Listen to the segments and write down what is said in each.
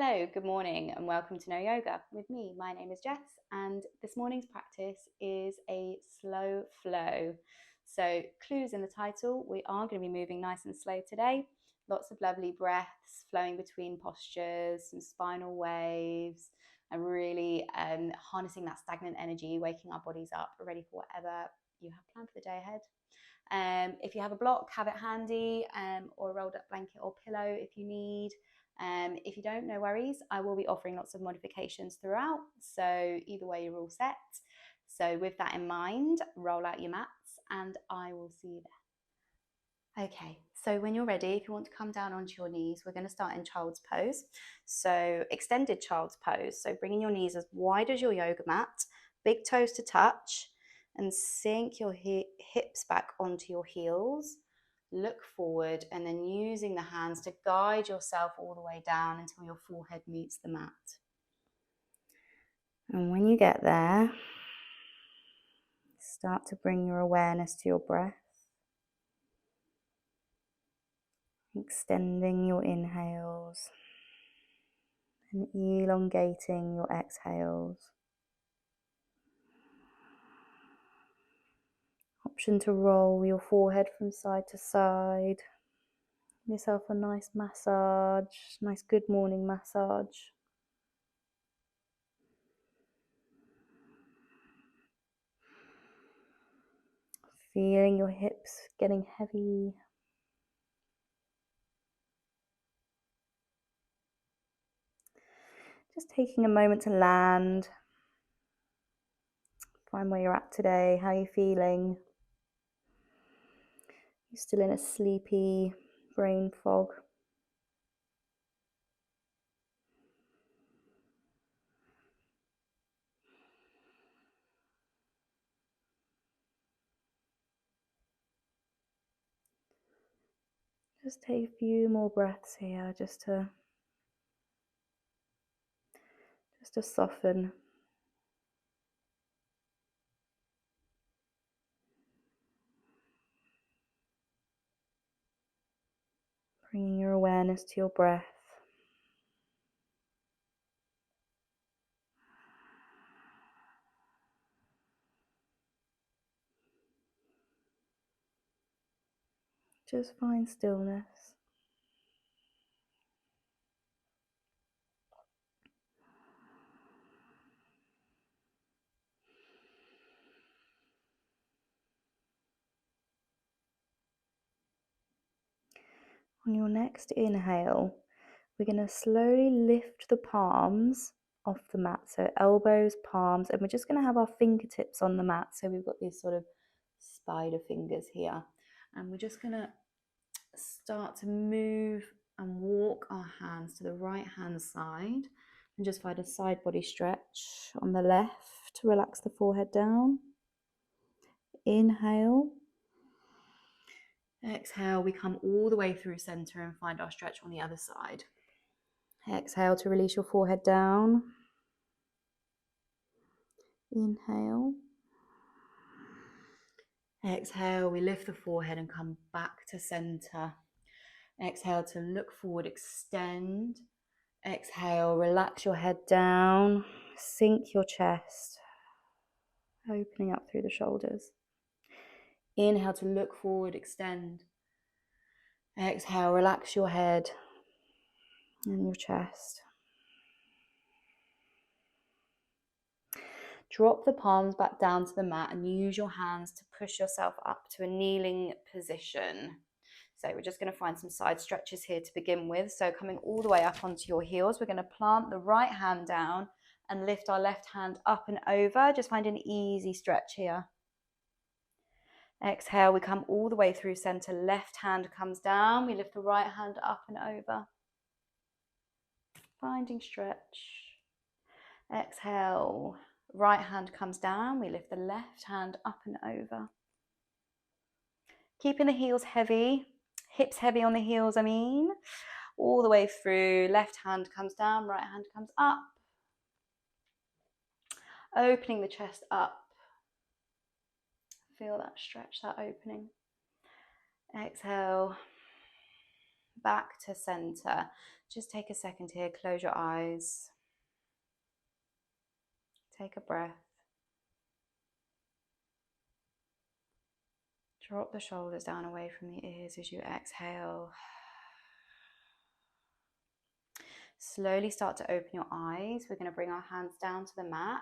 Hello, good morning, and welcome to Know Yoga with me. My name is Jess, and this morning's practice is a slow flow. So, clues in the title, we are going to be moving nice and slow today. Lots of lovely breaths flowing between postures, some spinal waves, and really harnessing that stagnant energy, waking our bodies up, ready for whatever you have planned for the day ahead. If you have a block, have it handy, or a rolled up blanket or pillow if you need. If you don't, no worries. I will be offering lots of modifications throughout. So either way, you're all set. So with that in mind, roll out your mats and I will see you there. Okay, so when you're ready, if you want to come down onto your knees, we're going to start in child's pose. So extended child's pose. So bringing your knees as wide as your yoga mat, big toes to touch, and sink your hips back onto your heels. Look forward and then using the hands to guide yourself all the way down until your forehead meets the mat. And when you get there, start to bring your awareness to your breath, extending your inhales and elongating your exhales. Option to roll your forehead from side to side. Give yourself a nice massage, nice good morning massage. Feeling your hips getting heavy. Just taking a moment to land. Find where you're at today. How are you feeling? You're still in a sleepy brain fog. Just take a few more breaths here just to soften. Bringing your awareness to your breath. Just find stillness. On your next inhale, we're going to slowly lift the palms off the mat. So elbows, palms, and we're just going to have our fingertips on the mat. So we've got these sort of spider fingers here. And we're just going to start to move and walk our hands to the right hand side. And just find a side body stretch on the left to relax the forehead down. Inhale. Exhale, we come all the way through center and find our stretch on the other side. Exhale to release your forehead down. Inhale. Exhale, we lift the forehead and come back to center. Exhale to look forward, extend. Exhale, relax your head down, sink your chest, opening up through the shoulders. Inhale to look forward, extend. Exhale, relax your head and your chest. Drop the palms back down to the mat and use your hands to push yourself up to a kneeling position. So we're just going to find some side stretches here to begin with. So coming all the way up onto your heels, we're going to plant the right hand down and lift our left hand up and over. Just find an easy stretch here. Exhale, we come all the way through center. Left hand comes down. We lift the right hand up and over. Finding stretch. Exhale, right hand comes down. We lift the left hand up and over. Keeping the heels heavy, hips heavy on the heels, all the way through. Left hand comes down, right hand comes up. Opening the chest up. Feel that stretch, that opening. Exhale, back to center. Just take a second here, close your eyes. Take a breath. Drop the shoulders down away from the ears as you exhale. Slowly start to open your eyes. We're going to bring our hands down to the mat,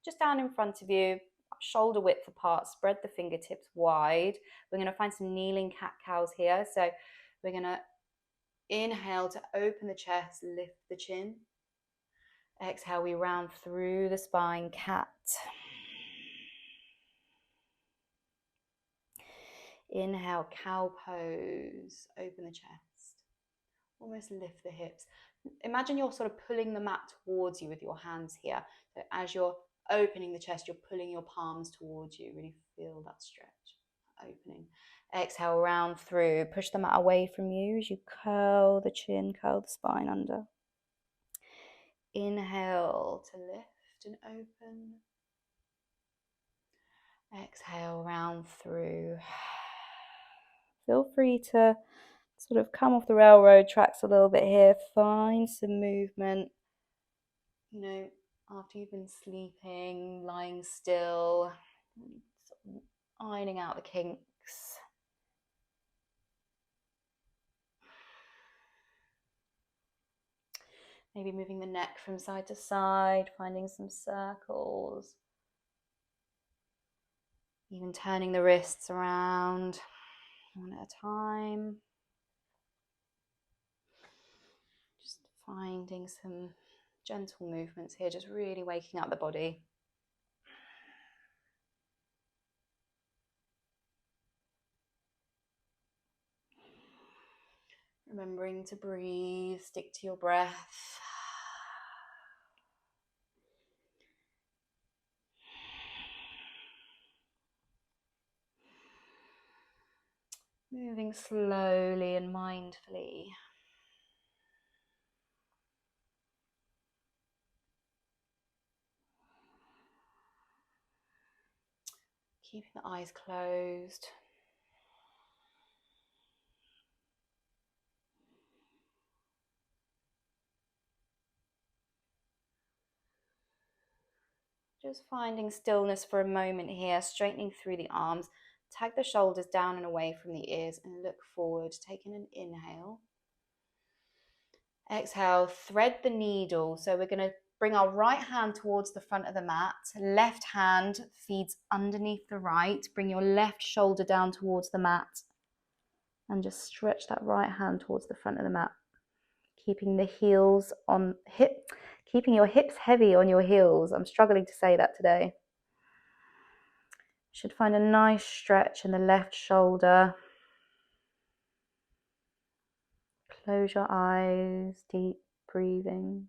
just down in front of you, shoulder width apart, spread the fingertips wide. We're going to find some kneeling cat-cows here. So we're going to inhale to open the chest, lift the chin. Exhale, we round through the spine, cat. Inhale, cow pose, open the chest. Almost lift the hips. Imagine you're sort of pulling the mat towards you with your hands here. So as you're opening the chest, you're pulling your palms towards you. Really feel that stretch, opening. Exhale, round through. Push the mat away from you as you curl the chin, curl the spine under. Inhale to lift and open. Exhale, round through. Feel free to sort of come off the railroad tracks a little bit here. Find some movement. You know, after you've been sleeping, lying still, sort of ironing out the kinks. Maybe moving the neck from side to side, finding some circles. Even turning the wrists around one at a time. Just finding some gentle movements here, just really waking up the body. Remembering to breathe, stick to your breath. Moving slowly and mindfully. Keeping the eyes closed. Just finding stillness for a moment here, straightening through the arms. Tag the shoulders down and away from the ears and look forward, taking an inhale. Exhale, thread the needle. So we're going to bring our right hand towards the front of the mat. Left hand feeds underneath the right. Bring your left shoulder down towards the mat. And just stretch that right hand towards the front of the mat. Keeping the heels on keeping your hips heavy on your heels. I'm struggling to say that today. Should find a nice stretch in the left shoulder. Close your eyes, deep breathing.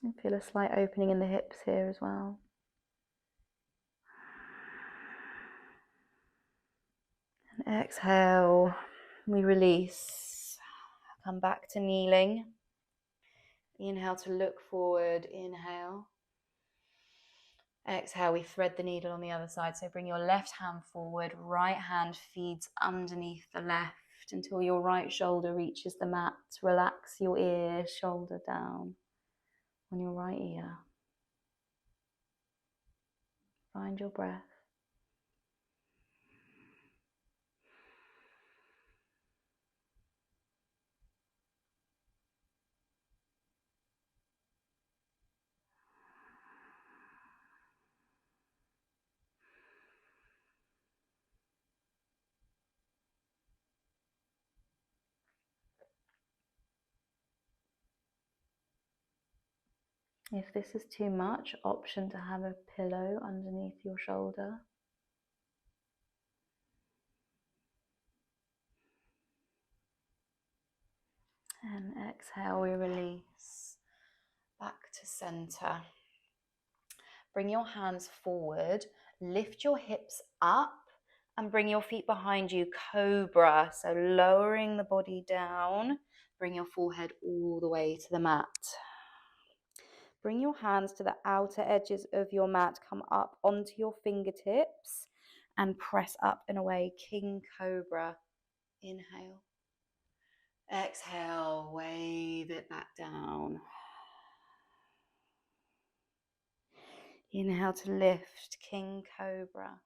And feel a slight opening in the hips here as well. And exhale, we release. Come back to kneeling. Inhale to look forward, inhale. Exhale, we thread the needle on the other side. So bring your left hand forward, right hand feeds underneath the left until your right shoulder reaches the mat. Relax your ear, shoulder down on your right ear. Find your breath. If this is too much, option to have a pillow underneath your shoulder. And exhale, we release back to center. Bring your hands forward, lift your hips up and bring your feet behind you, cobra. So lowering the body down, bring your forehead all the way to the mat. Bring your hands to the outer edges of your mat, come up onto your fingertips and press up and away, King Cobra. Inhale. Exhale, wave it back down. Inhale to lift, King Cobra.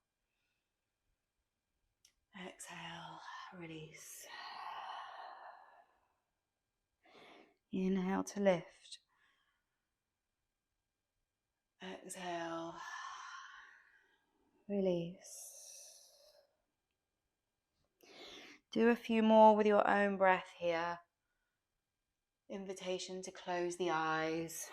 Exhale, release. Inhale to lift. Exhale, release. Do a few more with your own breath here. Invitation to close the eyes.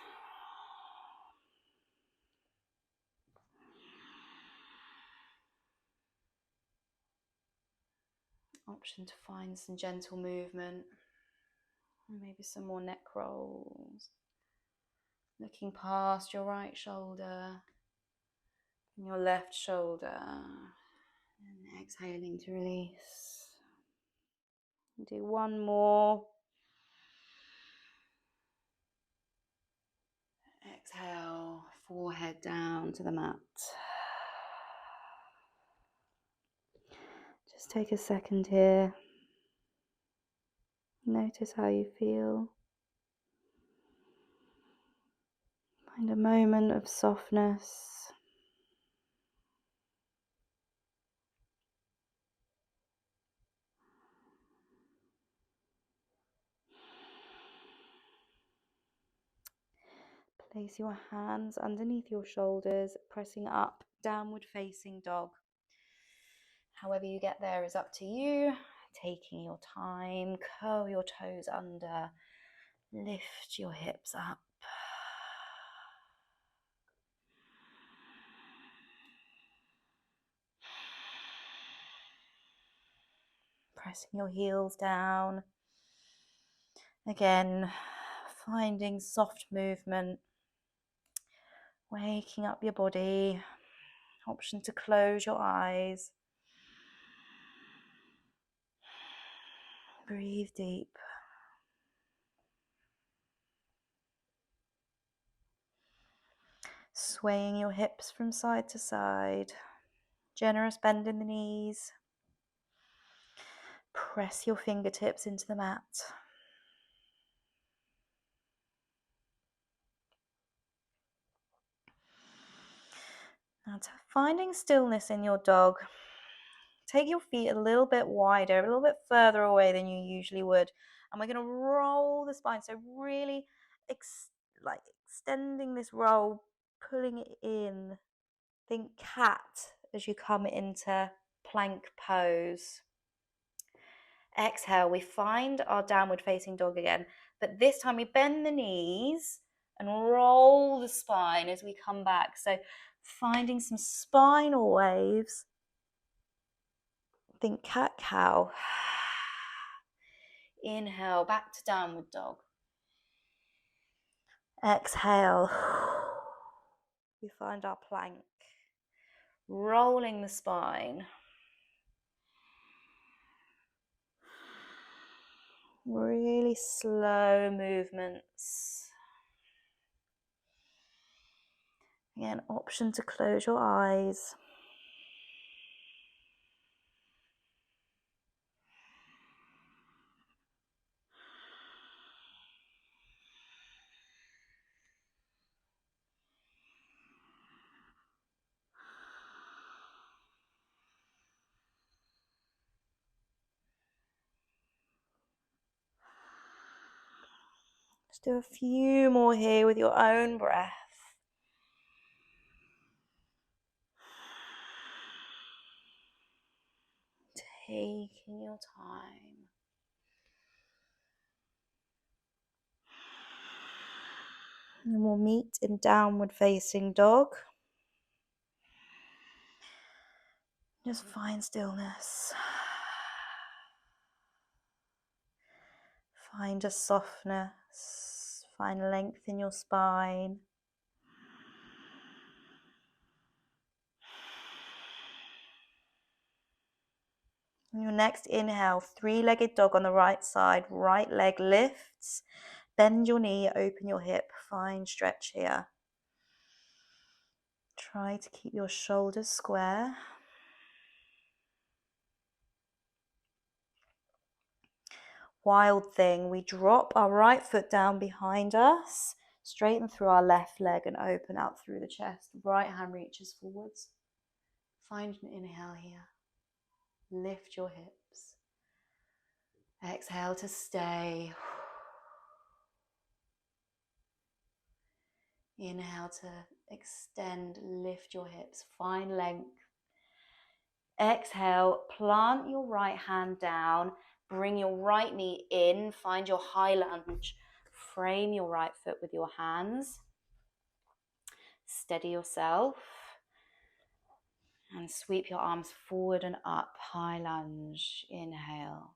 Option to find some gentle movement. Maybe some more neck rolls. Looking past your right shoulder and your left shoulder. And exhaling to release. Do one more. Exhale, forehead down to the mat. Just take a second here. Notice how you feel. Find a moment of softness. Place your hands underneath your shoulders, pressing up, downward facing dog. However you get there is up to you. Taking your time, curl your toes under, lift your hips up. Pressing your heels down. Again, finding soft movement. Waking up your body. Option to close your eyes. Breathe deep. Swaying your hips from side to side. Generous bend in the knees. Press your fingertips into the mat. Now, finding stillness in your dog, take your feet a little bit wider, a little bit further away than you usually would. And we're going to roll the spine. So really extending this roll, pulling it in. Think cat as you come into plank pose. Exhale, we find our downward facing dog again. But this time we bend the knees and roll the spine as we come back. So finding some spinal waves. Think cat-cow. Inhale, back to downward dog. Exhale. We find our plank. Rolling the spine. Really slow movements. Again, option to close your eyes. Just do a few more here with your own breath. Taking your time. And we'll meet in downward facing dog. Just find stillness. Find a softness. Find length in your spine. On your next inhale, three-legged dog on the right side. Right leg lifts. Bend your knee, open your hip. Find stretch here. Try to keep your shoulders square. Wild thing. We drop our right foot down behind us, straighten through our left leg and open out through the chest. Right hand reaches forwards. Find an inhale here. Lift your hips. Exhale to stay. Inhale to extend, lift your hips, find length. Exhale, plant your right hand down, bring your right knee in, find your high lunge. Frame your right foot with your hands. Steady yourself. And sweep your arms forward and up, high lunge. Inhale.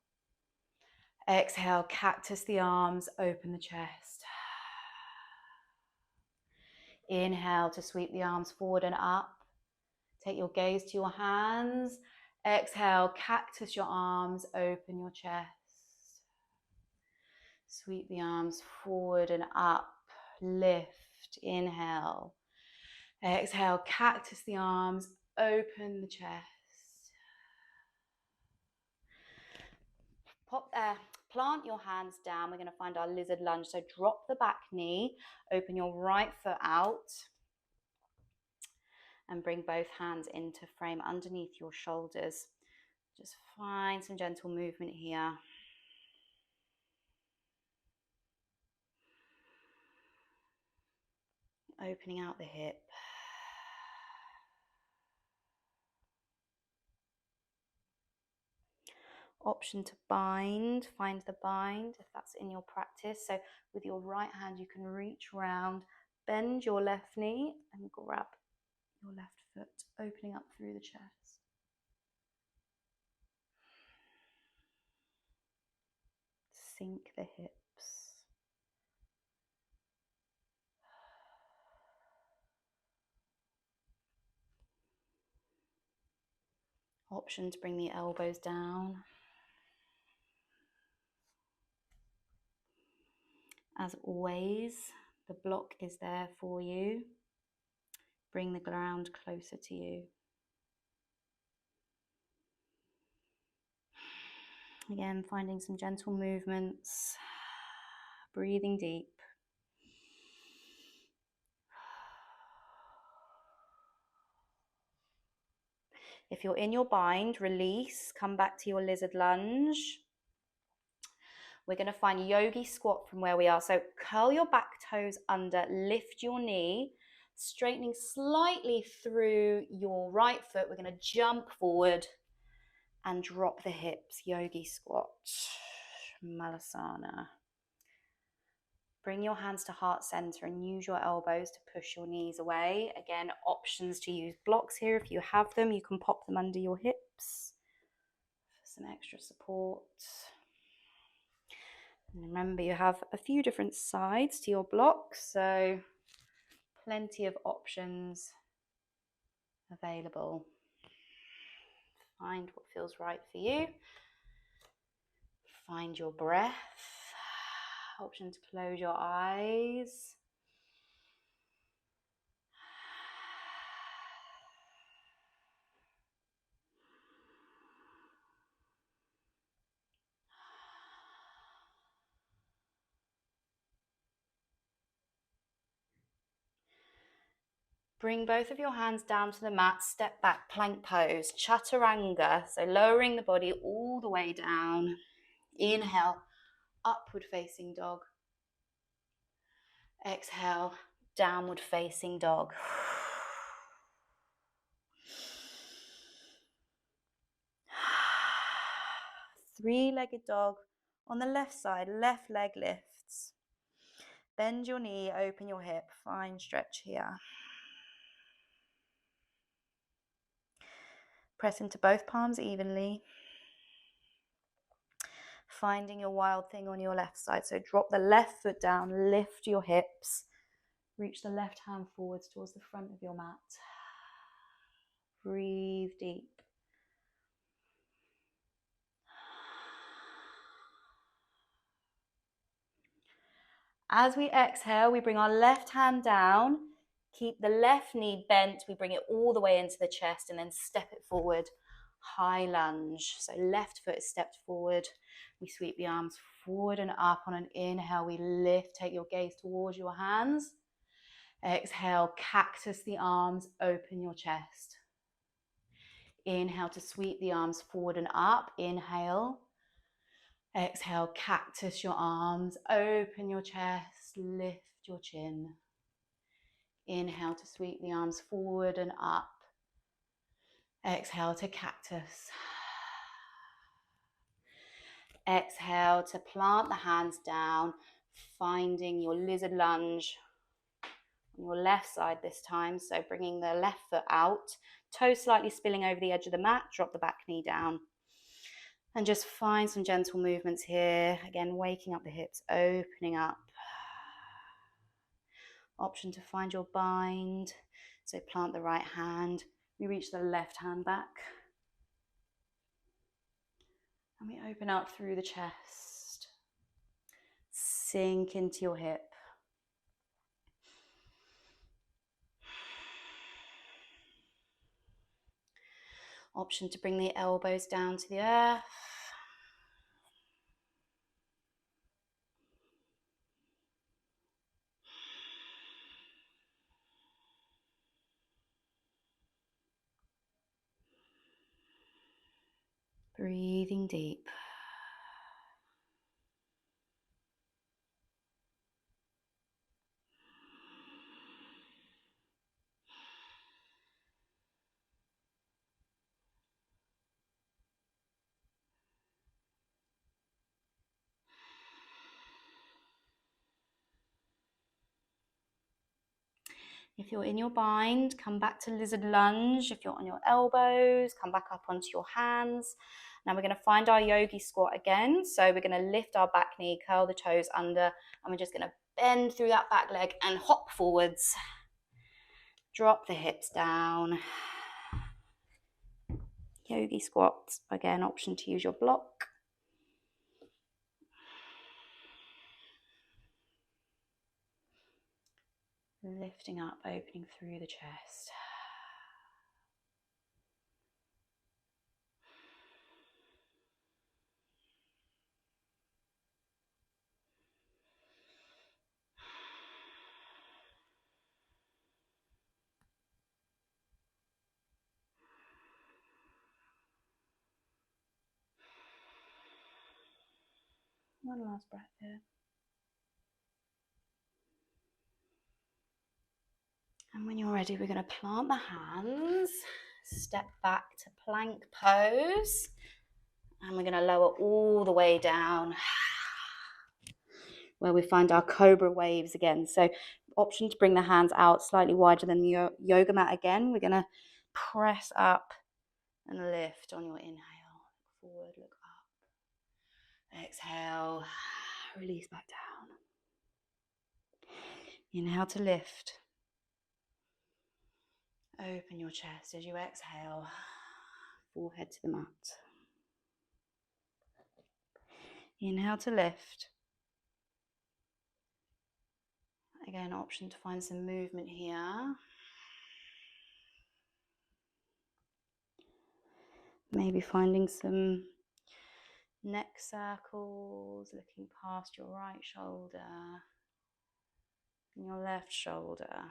Exhale, cactus the arms, open the chest. Inhale to sweep the arms forward and up. Take your gaze to your hands. Exhale, cactus your arms, open your chest. Sweep the arms forward and up, lift, inhale. Exhale, cactus the arms, open the chest. Plant your hands down. We're going to find our lizard lunge. So drop the back knee, open your right foot out, and bring both hands into frame underneath your shoulders. Just find some gentle movement here. Opening out the hip. Option to bind, find the bind if that's in your practice. So with your right hand you can reach round, bend your left knee and grab your left foot, opening up through the chest. Sink the hips. Option to bring the elbows down. As always, the block is there for you. Bring the ground closer to you. Again, finding some gentle movements, breathing deep. If you're in your bind, release, come back to your lizard lunge. We're going to find yogi squat from where we are. So curl your back toes under, lift your knee, straightening slightly through your right foot. We're going to jump forward and drop the hips, yogi squat, malasana. Bring your hands to heart center and use your elbows to push your knees away. Again, options to use blocks here. If you have them, you can pop them under your hips for some extra support. And remember, you have a few different sides to your block, so plenty of options available. Find what feels right for you. Find your breath. Option to close your eyes. Bring both of your hands down to the mat, step back, plank pose, chaturanga, so lowering the body all the way down. Inhale, upward facing dog. Exhale, downward facing dog. Three-legged dog on the left side, left leg lifts. Bend your knee, open your hip, fine stretch here. Press into both palms evenly. Finding your wild thing on your left side. So drop the left foot down, lift your hips. Reach the left hand forwards towards the front of your mat. Breathe deep. As we exhale, we bring our left hand down. Keep the left knee bent. We bring it all the way into the chest and then step it forward. high lunge. So left foot is stepped forward. We sweep the arms forward and up. On an inhale, we lift, take your gaze towards your hands. Exhale, cactus the arms, open your chest. Inhale to sweep the arms forward and up. Inhale. Exhale, cactus your arms, open your chest, lift your chin. Inhale to sweep the arms forward and up. Exhale to cactus. Exhale to plant the hands down, finding your lizard lunge on your left side this time. So bringing the left foot out, toes slightly spilling over the edge of the mat, drop the back knee down. And just find some gentle movements here. Again, waking up the hips, opening up. Option to find your bind. So plant the right hand. We reach the left hand back. And we open up through the chest. Sink into your hip. Option to bring the elbows down to the earth. Breathing deep. If you're in your bind, come back to lizard lunge. If you're on your elbows, come back up onto your hands. Now we're going to find our yogi squat again. So we're going to lift our back knee, curl the toes under, and we're just going to bend through that back leg and hop forwards. Drop the hips down. Yogi squat, again, option to use your block. Lifting up, opening through the chest. One last breath here. And when you're ready, we're going to plant the hands, step back to plank pose, and we're going to lower all the way down where we find our cobra waves again. So option to bring the hands out slightly wider than the yoga mat again. We're going to press up and lift on your inhale. Look forward, look up. Exhale, release back down. Inhale to lift. Open your chest as you exhale, forehead to the mat. Inhale to lift. Again, option to find some movement here. Maybe finding some neck circles, looking past your right shoulder and your left shoulder.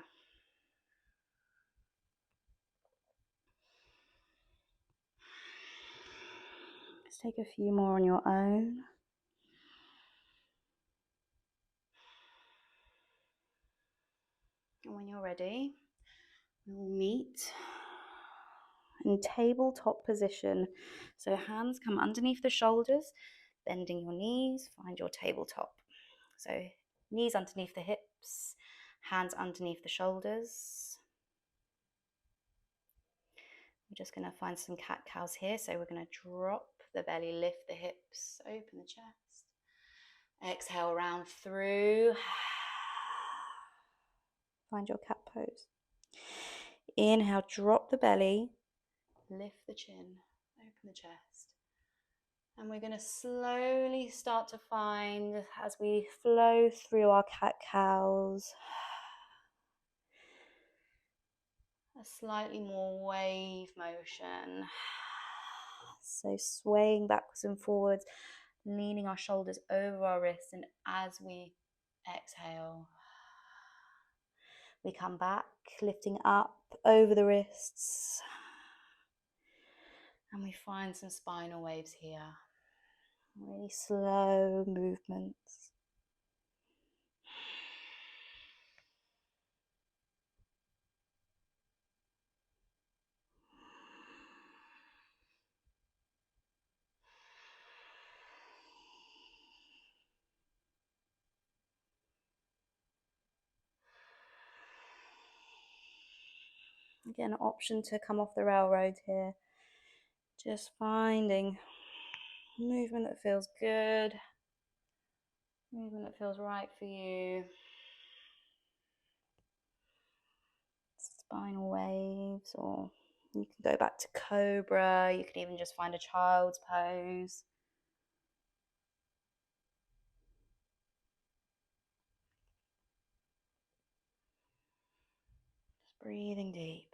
Let's take a few more on your own. And when you're ready, we'll meet in tabletop position. So hands come underneath the shoulders, bending your knees, find your tabletop. So knees underneath the hips, hands underneath the shoulders. We're just going to find some cat-cows here. So we're going to drop the belly, lift the hips, open the chest. Exhale, round through. Find your cat pose. Inhale, drop the belly, lift the chin, open the chest. And we're going to slowly start to find, as we flow through our cat-cows, a slightly more wave motion. So swaying backwards and forwards, leaning our shoulders over our wrists, and as we exhale, we come back, lifting up over the wrists, and we find some spinal waves here. Really slow movements. Again, an option to come off the railroad here. Just finding movement that feels good, movement that feels right for you. Spinal waves, or you can go back to cobra. You can even just find a child's pose. Just breathing deep.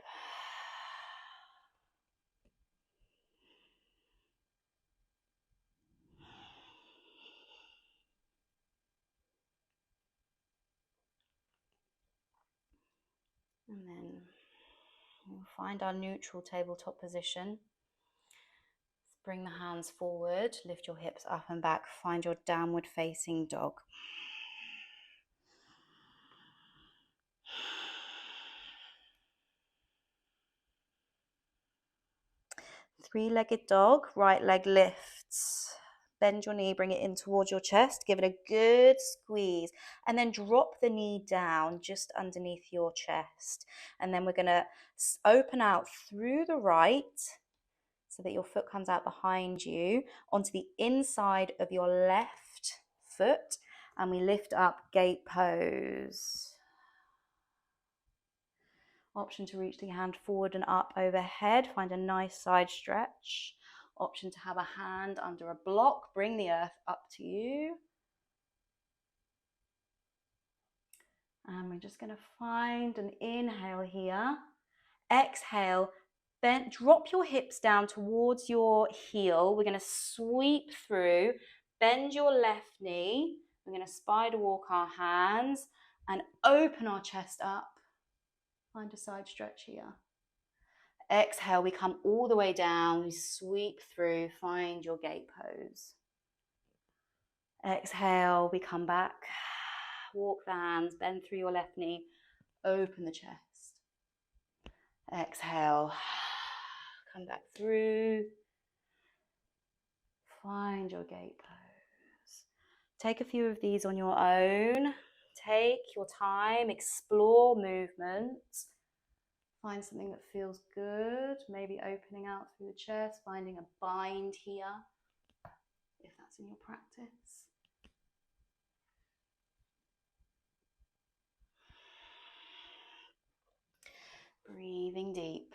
And then we'll find our neutral tabletop position. Bring the hands forward, lift your hips up and back, find your downward facing dog. Three-legged dog, right leg lifts. Bend your knee, bring it in towards your chest, give it a good squeeze, and then drop the knee down just underneath your chest. And then we're going to open out through the right so that your foot comes out behind you onto the inside of your left foot, and we lift up gate pose. Option to reach the hand forward and up overhead, find a nice side stretch. Option to have a hand under a block, bring the earth up to you. And we're just going to find an inhale here. Exhale, then drop your hips down towards your heel. We're going to sweep through, bend your left knee. We're going to spider walk our hands and open our chest up. Find a side stretch here. Exhale, we come all the way down, we sweep through, find your gate pose. Exhale, we come back, walk the hands, bend through your left knee, open the chest. Exhale, come back through, find your gate pose. Take a few of these on your own. Take your time, explore movement. Find something that feels good, maybe opening out through the chest, finding a bind here, if that's in your practice. Breathing deep.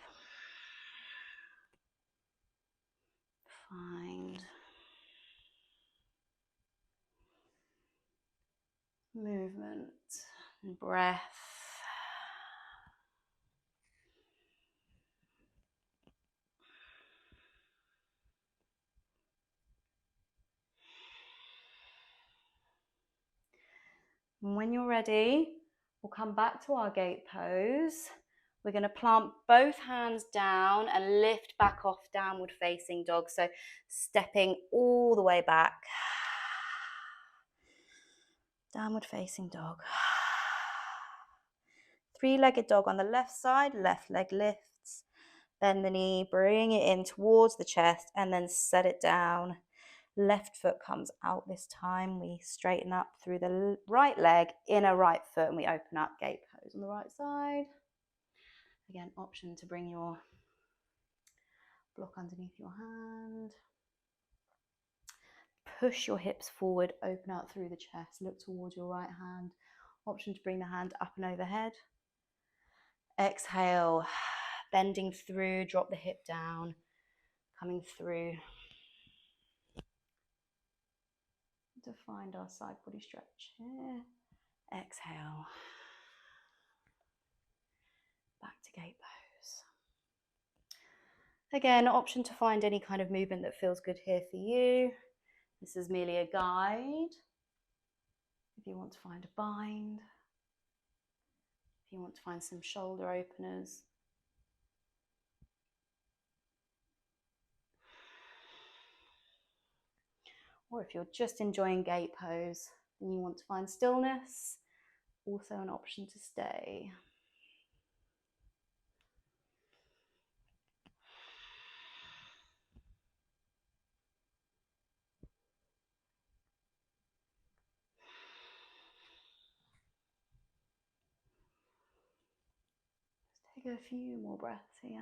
Find movement and breath. And when you're ready, we'll come back to our gate pose. We're going to plant both hands down and lift back off downward facing dog. So stepping all the way back. Downward facing dog. Three-legged dog on the left side, left leg lifts. Bend the knee, bring it in towards the chest and then set it down. Left foot comes out this time. We straighten up through the right leg, inner right foot, and we open up gate pose on the right side. Again, option to bring your block underneath your hand. Push your hips forward, open out through the chest, look towards your right hand. Option to bring the hand up and overhead. Exhale, bending through, drop the hip down, coming through to find our side body stretch here. Exhale, back to gate pose. Again, option to find any kind of movement that feels good here for you. This is merely a guide. If you want to find a bind, if you want to find some shoulder openers. Or if you're just enjoying gate pose and you want to find stillness, also an option to stay. Just take a few more breaths here.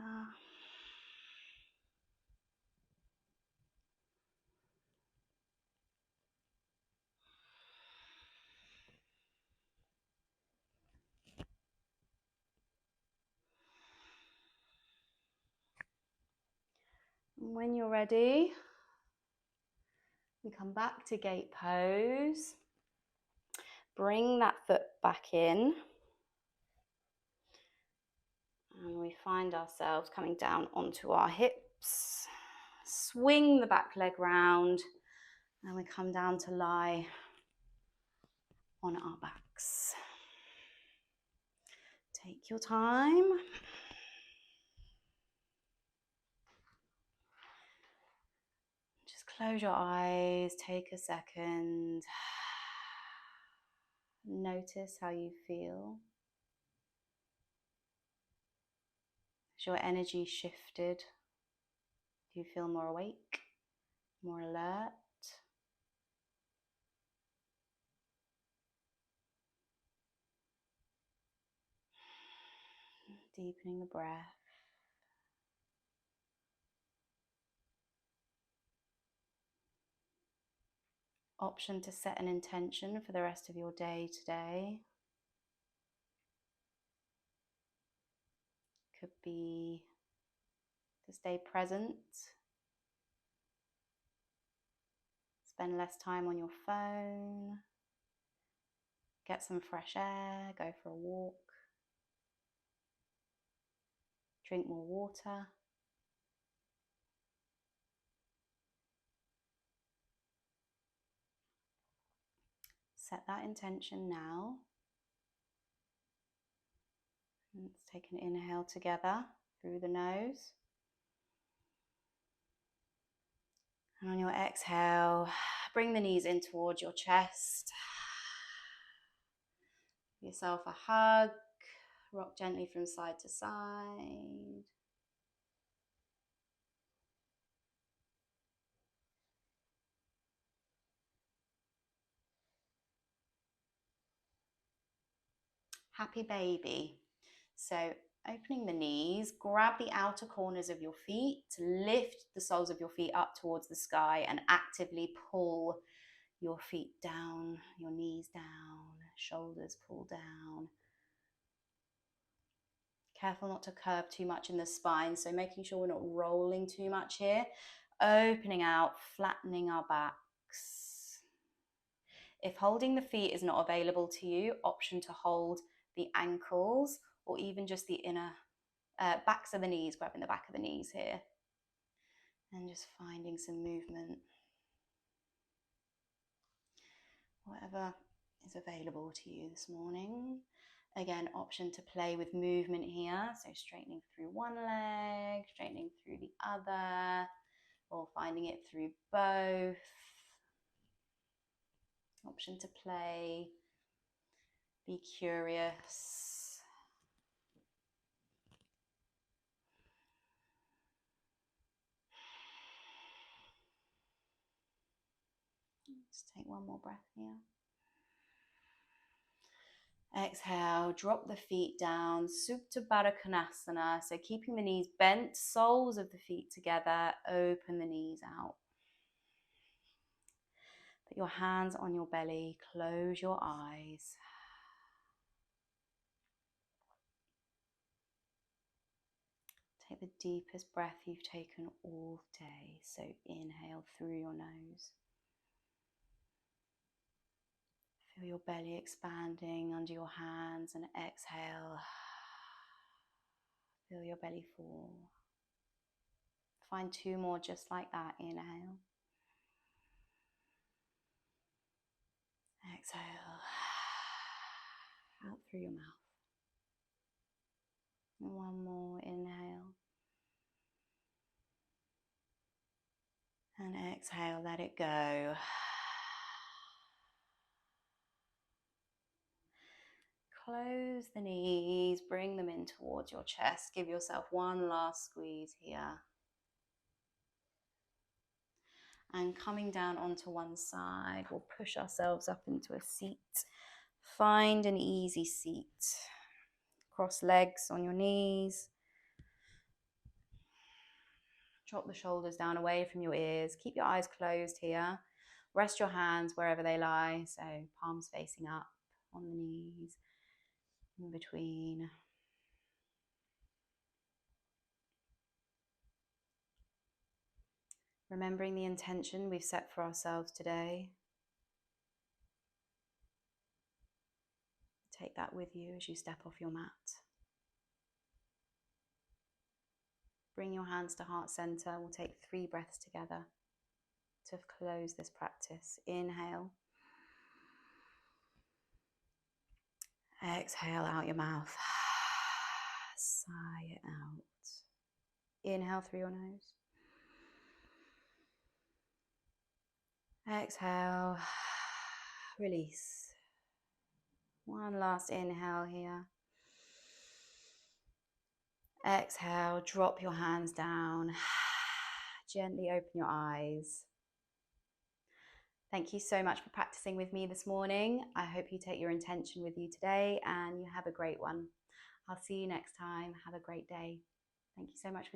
And when you're ready, we come back to gate pose. Bring that foot back in. And we find ourselves coming down onto our hips. Swing the back leg round. And we come down to lie on our backs. Take your time. Just close your eyes, take a second. Notice how you feel. Has your energy shifted? Do you feel more awake, more alert? Deepening the breath. Option to set an intention for the rest of your day today. Could be to stay present, spend less time on your phone, get some fresh air, go for a walk, drink more water. Set that intention now. Let's take an inhale together through the nose. And on your exhale, bring the knees in towards your chest. Give yourself a hug. Rock gently from side to side. Happy baby. So opening the knees, grab the outer corners of your feet, lift the soles of your feet up towards the sky and actively pull your feet down, your knees down, shoulders pull down. Careful not to curve too much in the spine, so making sure we're not rolling too much here. Opening out, flattening our backs. If holding the feet is not available to you, option to hold the ankles or even just the inner backs of the knees, grabbing the back of the knees here. And just finding some movement. Whatever is available to you this morning. Again, option to play with movement here. So straightening through one leg, straightening through the other, or finding it through both. Option to play. Be curious. Just take one more breath here. Exhale, drop the feet down, Supta Baddha Konasana. So keeping the knees bent, soles of the feet together, open the knees out. Put your hands on your belly, close your eyes. Take the deepest breath you've taken all day. So inhale through your nose. Feel your belly expanding under your hands and exhale. Feel your belly fall. Find 2 more just like that. Inhale. Exhale. Out through your mouth. And 1 more. Inhale. And exhale. Let it go. Close the knees. Bring them in towards your chest. Give yourself 1 last squeeze here. And coming down onto one side, we'll push ourselves up into a seat. Find an easy seat. Cross legs on your knees. Drop the shoulders down away from your ears. Keep your eyes closed here. Rest your hands wherever they lie. So palms facing up on the knees, in between. Remembering the intention we've set for ourselves today. Take that with you as you step off your mat. Bring your hands to heart center. We'll take 3 breaths together to close this practice. Inhale. Exhale out your mouth. Sigh it out. Inhale through your nose. Exhale. Release. 1 last inhale here. Exhale, drop your hands down. Gently open your eyes. Thank you so much for practicing with me this morning. I hope you take your intention with you today and you have a great one. I'll see you next time. Have a great day. Thank you so much for